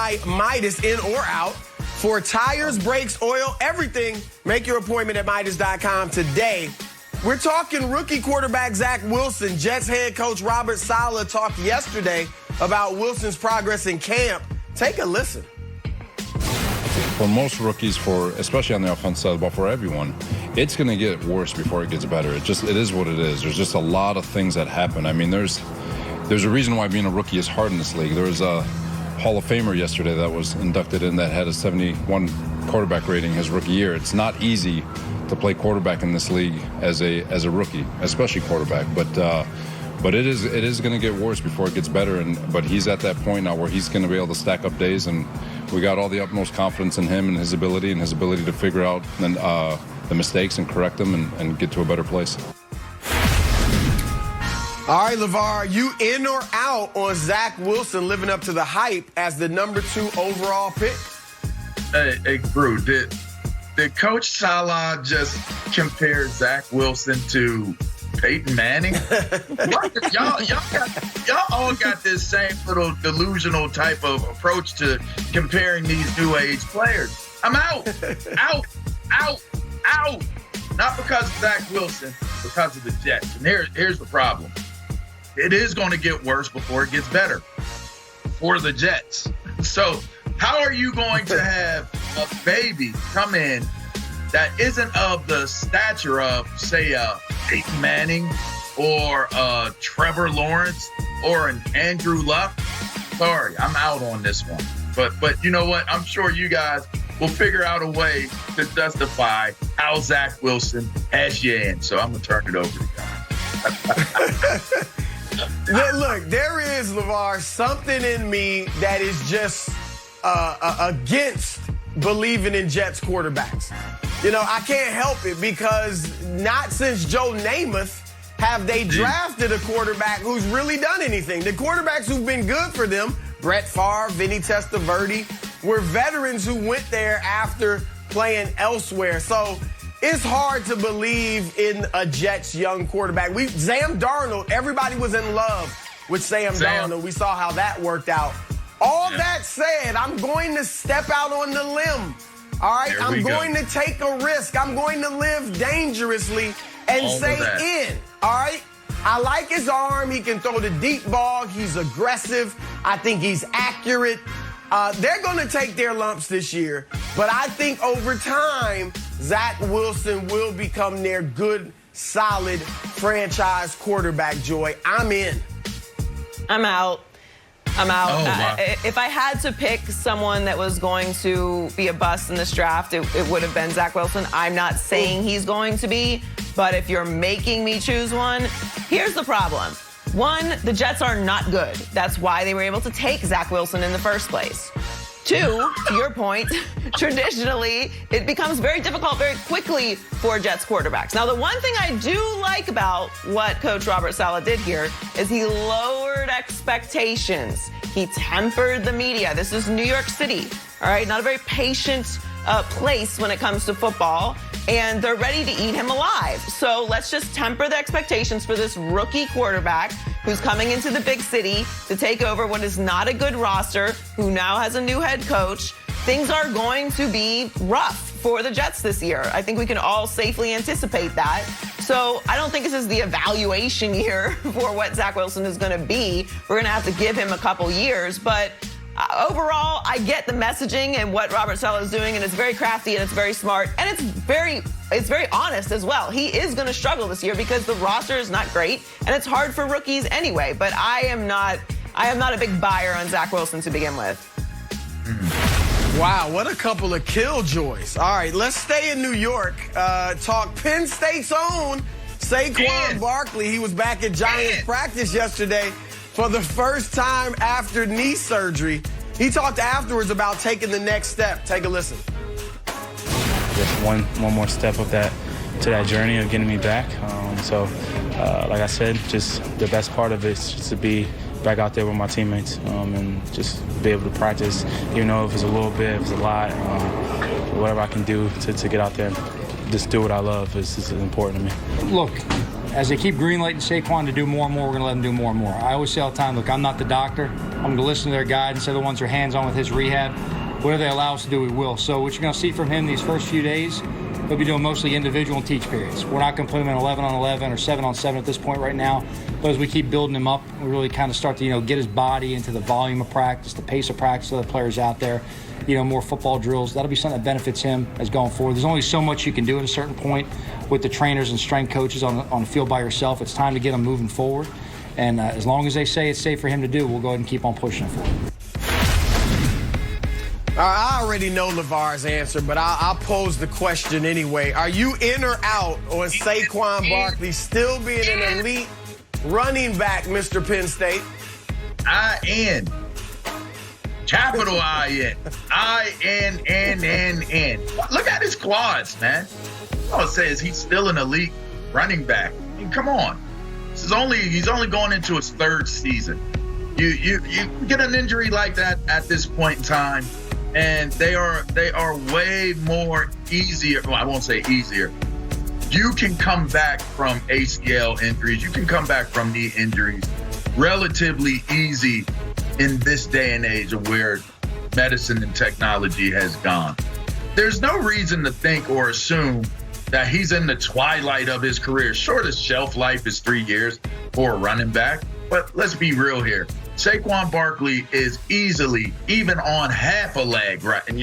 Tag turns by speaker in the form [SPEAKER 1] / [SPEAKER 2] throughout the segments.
[SPEAKER 1] by Midas, in or out. For tires, brakes, oil, everything, make your appointment at Midas.com today. We're talking rookie quarterback Zach Wilson. Jets head coach Robert Saleh talked yesterday about Wilson's progress in camp. Take a listen.
[SPEAKER 2] For most rookies, especially on the offensive side, but for everyone, it's going to get worse before it gets better. It is what it is. There's just a lot of things that happen. I mean, there's a reason why being a rookie is hard in this league. There was a Hall of Famer yesterday that was inducted in that had a 71 quarterback rating his rookie year. It's not easy to play quarterback in this league as a rookie, especially quarterback. But it is going to get worse before it gets better. But he's at that point now where he's going to be able to stack up days, and we got all the utmost confidence in him and his ability to figure out the mistakes and correct them and get to a better place.
[SPEAKER 1] All right, LeVar, you in or out on Zach Wilson living up to the hype as the #2 overall pick?
[SPEAKER 3] Hey, Brew, did Coach Saleh just compare Zach Wilson to Peyton Manning? What? Y'all all got this same little delusional type of approach to comparing these new age players. I'm out. Not because of Zach Wilson, because of the Jets. And here's the problem. It is going to get worse before it gets better for the Jets. So how are you going to have a baby come in that isn't of the stature of, say, a Peyton Manning or a Trevor Lawrence or an Andrew Luck? Sorry, I'm out on this one. But you know what? I'm sure you guys will figure out a way to justify how Zach Wilson has you in. So I'm going to turn it over to you.
[SPEAKER 1] Look, there is, LeVar, something in me that is just against believing in Jets quarterbacks. You know, I can't help it because not since Joe Namath have they drafted a quarterback who's really done anything. The quarterbacks who've been good for them, Brett Favre, Vinny Testaverde, were veterans who went there after playing elsewhere. So it's hard to believe in a Jets young quarterback. Sam Darnold, everybody was in love with Sam Darnold. We saw how that worked out. All that said, I'm going to step out on the limb. All right, I'm going to take a risk. I'm going to live dangerously and say in. All right, I like his arm. He can throw the deep ball. He's aggressive. I think he's accurate. They're going to take their lumps this year, but I think over time, Zach Wilson will become their good, solid franchise quarterback, Joy. I'm in.
[SPEAKER 4] I'm out.
[SPEAKER 3] Oh, wow.
[SPEAKER 4] If I had to pick someone that was going to be a bust in this draft, it would have been Zach Wilson. I'm not saying he's going to be, but if you're making me choose one, here's the problem. One, the Jets are not good. That's why they were able to take Zach Wilson in the first place. Two, to your point, traditionally, it becomes very difficult very quickly for Jets quarterbacks. Now, the one thing I do like about what Coach Robert Saleh did here is he lowered expectations. He tempered the media. This is New York City, all right? Not a very patient place when it comes to football, and they're ready to eat him alive. So let's just temper the expectations for this rookie quarterback who's coming into the big city to take over what is not a good roster, who now has a new head coach. Things are going to be rough for the Jets this year. I think we can all safely anticipate that. So I don't think this is the evaluation year for what Zach Wilson is going to be. We're going to have to give him a couple years, but overall, I get the messaging and what Robert Saleh is doing, and it's very crafty and it's very smart, and it's very honest as well. He is going to struggle this year because the roster is not great, and it's hard for rookies anyway. But I am not a big buyer on Zach Wilson to begin with.
[SPEAKER 1] Wow, what a couple of killjoys. All right, let's stay in New York. Talk Penn State's own Saquon Barkley. He was back at Giants practice yesterday for the first time after knee surgery. He talked afterwards about taking the next step. Take a listen.
[SPEAKER 5] Just one more step of that to that journey of getting me back. Like I said, just the best part of it is just to be back out there with my teammates and just be able to practice, even though if it's a little bit, if it's a lot, whatever I can do to get out there and just do what I love is important to me.
[SPEAKER 6] Look, as they keep greenlighting Saquon to do more and more, we're going to let them do more and more. I always say all the time, look, I'm not the doctor. I'm going to listen to their guidance. They're the ones who are hands-on with his rehab. Whatever they allow us to do, we will. So what you're going to see from him these first few days, he'll be doing mostly individual and teach periods. We're not going to put him in 11-on-11 or 7-on-7 at this point right now. But as we keep building him up, we really kind of start to, get his body into the volume of practice, the pace of practice of the players out there, more football drills. That'll be something that benefits him as going forward. There's only so much you can do at a certain point with the trainers and strength coaches on the field by yourself. It's time to get him moving forward. And as long as they say it's safe for him to do, we'll go ahead and keep on pushing it forward.
[SPEAKER 1] I already know LeVar's answer, but I'll pose the question anyway. Are you in or out on Saquon Barkley still being an elite running back, Mr. Penn State?
[SPEAKER 3] I-N. Capital I-N. I-N-N-N-N. Look at his quads, man. All it says he's still an elite running back. I mean, come on. He's only going into his third season. You get an injury like that at this point in time, and they are way more easier. Well, I won't say easier. You can come back from ACL injuries. You can come back from knee injuries relatively easy in this day and age of where medicine and technology has gone. There's no reason to think or assume that he's in the twilight of his career. Shortest shelf life is 3 years for a running back. But let's be real here. Saquon Barkley is easily even on half a leg, right? And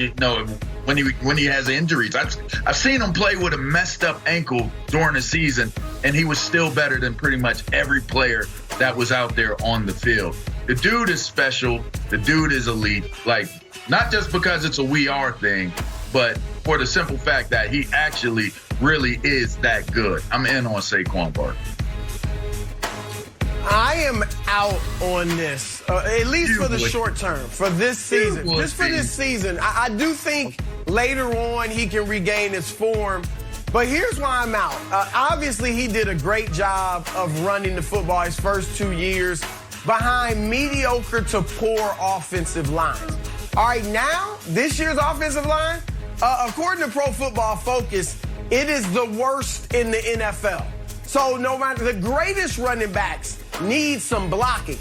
[SPEAKER 3] when he has injuries, I've seen him play with a messed up ankle during the season, and he was still better than pretty much every player that was out there on the field. The dude is special. The dude is elite. Like, not just because it's a we are thing, but for the simple fact that he actually really is that good. I'm in on Saquon Barkley.
[SPEAKER 1] I am out on this, at least for the short term, for this season. Just for this season. I do think later on he can regain his form, but here's why I'm out. Obviously, he did a great job of running the football his first 2 years behind mediocre to poor offensive lines. All right, now, this year's offensive line, according to Pro Football Focus, it is the worst in the NFL. So no matter, the greatest running backs need some blocking.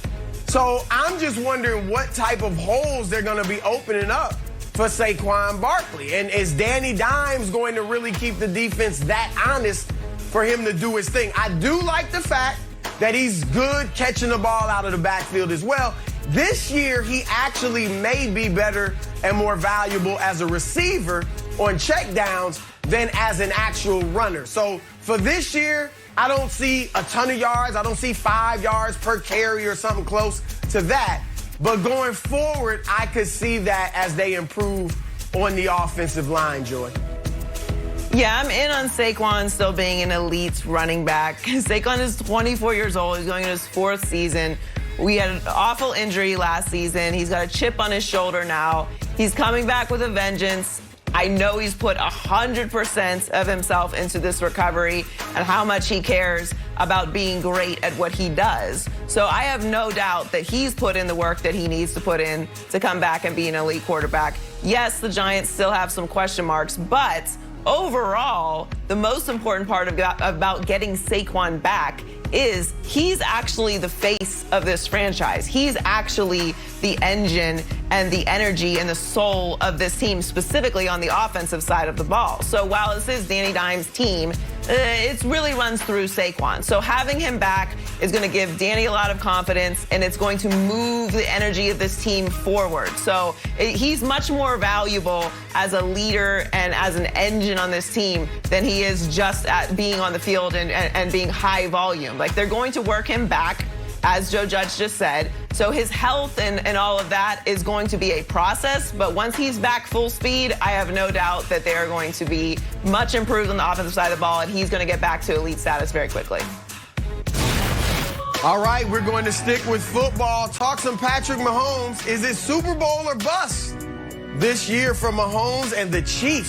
[SPEAKER 1] So I'm just wondering what type of holes they're going to be opening up for Saquon Barkley. And is Danny Dimes going to really keep the defense that honest for him to do his thing? I do like the fact that he's good catching the ball out of the backfield as well. This year, he actually may be better and more valuable as a receiver on checkdowns than as an actual runner. So for this year, I don't see a ton of yards. I don't see 5 yards per carry or something close to that. But going forward, I could see that as they improve on the offensive line, Joy.
[SPEAKER 4] Yeah, I'm in on Saquon still being an elite running back. Saquon is 24 years old. He's going into his 4th season. We had an awful injury last season. He's got a chip on his shoulder now. He's coming back with a vengeance. I know he's put 100% of himself into this recovery and how much he cares about being great at what he does. So I have no doubt that he's put in the work that he needs to put in to come back and be an elite quarterback. Yes, the Giants still have some question marks, but overall, the most important part about getting Saquon back is he's actually the face of this franchise. He's actually the engine and the energy and the soul of this team, specifically on the offensive side of the ball. So while this is Danny Dimes' team, it really runs through Saquon. So having him back is going to give Danny a lot of confidence, and it's going to move the energy of this team forward. So he's much more valuable as a leader and as an engine on this team than he is just at being on the field and being high volume. Like, they're going to work him back, as Joe Judge just said. So his health and all of that is going to be a process. But once he's back full speed, I have no doubt that they are going to be much improved on the offensive side of the ball, and he's going to get back to elite status very quickly.
[SPEAKER 1] All right, we're going to stick with football. Talk some Patrick Mahomes. Is it Super Bowl or bust this year for Mahomes and the Chiefs?